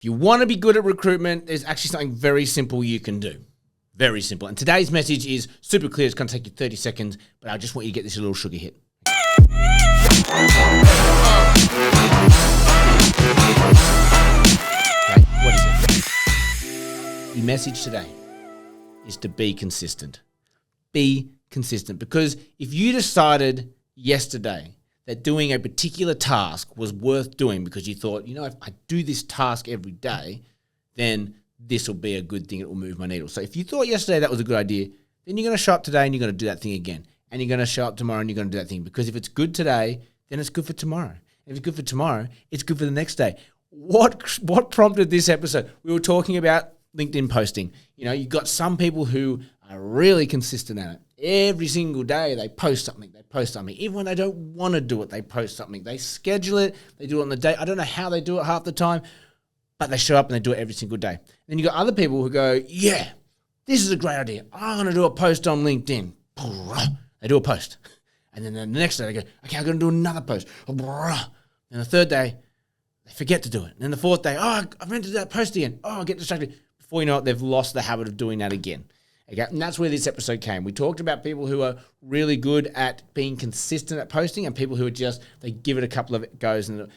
If you want to be good at recruitment, there's actually something very simple you can do. Very simple. And today's message is super clear. It's going to take you 30 seconds, but I just want you to get this little sugar hit. Okay, what is it? The message today is to be consistent. Be consistent. Because if you decided yesterday that doing a particular task was worth doing because you thought, if I do this task every day, then this will be a good thing. It will move my needle. So if you thought yesterday that was a good idea, then you're going to show up today and you're going to do that thing again. And you're going to show up tomorrow and you're going to do that thing. Because if it's good today, then it's good for tomorrow. If it's good for tomorrow, it's good for the next day. What prompted this episode? We were talking about LinkedIn posting. You've got some people who are really consistent at it. Every single day they post something. Even when they don't want to do it, they post something. They schedule it. They do it on the day. I don't know how they do it half the time, but they show up and they do it every single day. Then you got other people who go, yeah, this is a great idea. I'm going to do a post on LinkedIn. They do a post. And then the next day they go, okay, I'm going to do another post. And the third day, they forget to do it. And then the fourth day, I meant to do that post again. I get distracted. Before you know it, they've lost the habit of doing that again. Okay? And that's where this episode came. We talked about people who are really good at being consistent at posting and people who are just, they give it a couple of goes. And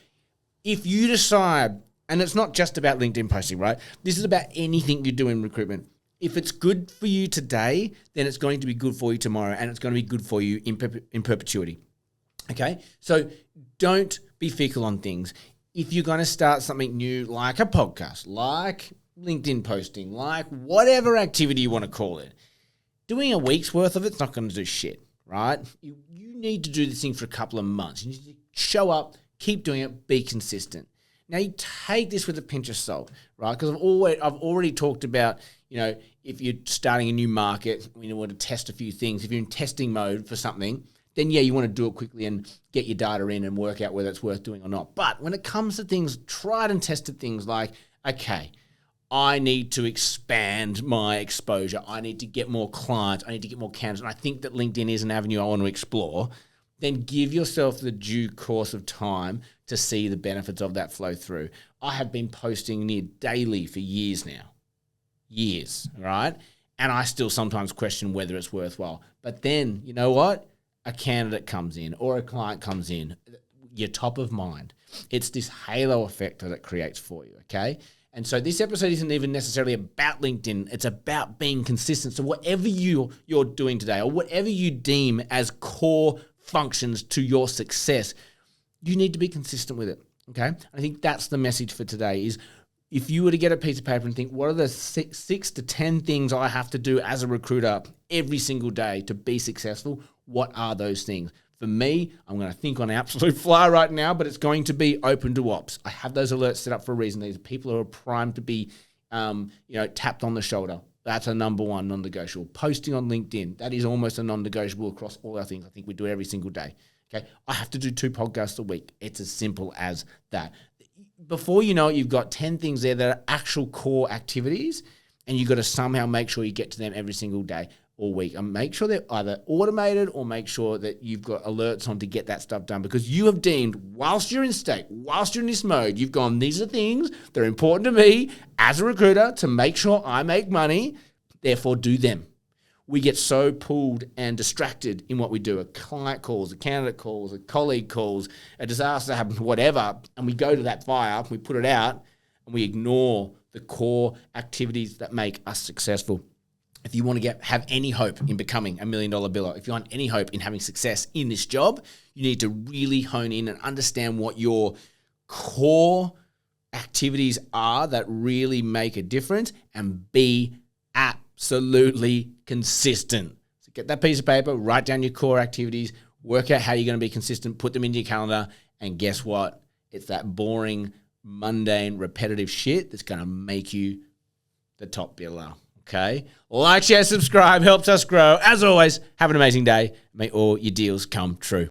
if you decide, and it's not just about LinkedIn posting, right? This is about anything you do in recruitment. If it's good for you today, then it's going to be good for you tomorrow, and it's going to be good for you in perpetuity. Okay? So don't be fickle on things. If you're going to start something new, like a podcast, like LinkedIn posting, like whatever activity you want to call it, doing a week's worth of it's not going to do shit, right? You need to do this thing for a couple of months. You need to show up, keep doing it, be consistent. Now, you take this with a pinch of salt, right? Because I've already talked about, if you're starting a new market, you want to test a few things. If you're in testing mode for something, then yeah, you want to do it quickly and get your data in and work out whether it's worth doing or not. But when it comes to things, tried and tested things like, okay, I need to expand my exposure. I need to get more clients. I need to get more candidates. And I think that LinkedIn is an avenue I want to explore. Then give yourself the due course of time to see the benefits of that flow through. I have been posting near daily for years now. Years, right? And I still sometimes question whether it's worthwhile. But then, you know what? A candidate comes in or a client comes in. You're top of mind. It's this halo effect that it creates for you, okay? And so this episode isn't even necessarily about LinkedIn. It's about being consistent. So whatever you're doing today or whatever you deem as core functions to your success, you need to be consistent with it, okay? I think that's the message for today is if you were to get a piece of paper and think, what are the 6 to 10 things I have to do as a recruiter every single day to be successful? What are those things? For me, I'm going to think on an absolute fly right now, but it's going to be open to ops. I have those alerts set up for a reason. These are people who are primed to be, tapped on the shoulder. That's a number one non-negotiable. Posting on LinkedIn, that is almost a non-negotiable across all our things. I think we do it every single day. Okay, I have to do 2 podcasts a week. It's as simple as that. Before you know it, you've got 10 things there that are actual core activities, and you've got to somehow make sure you get to them every single day or week. And make sure they're either automated or make sure that you've got alerts on to get that stuff done because you have deemed, whilst you're in state, whilst you're in this mode, you've gone, these are things that are important to me as a recruiter to make sure I make money, therefore do them. We get so pulled and distracted in what we do. A client calls, a candidate calls, a colleague calls, a disaster happens, whatever, and we go to that fire, we put it out, and we ignore the core activities that make us successful. If you want to have any hope in becoming $1 million biller, if you want any hope in having success in this job, you need to really hone in and understand what your core activities are that really make a difference and be absolutely consistent. So get that piece of paper, write down your core activities, work out how you're going to be consistent, put them into your calendar, and guess what? It's that boring, mundane, repetitive shit that's going to make you the top biller. Okay? Like, share, subscribe, helps us grow. As always, have an amazing day. May all your deals come true.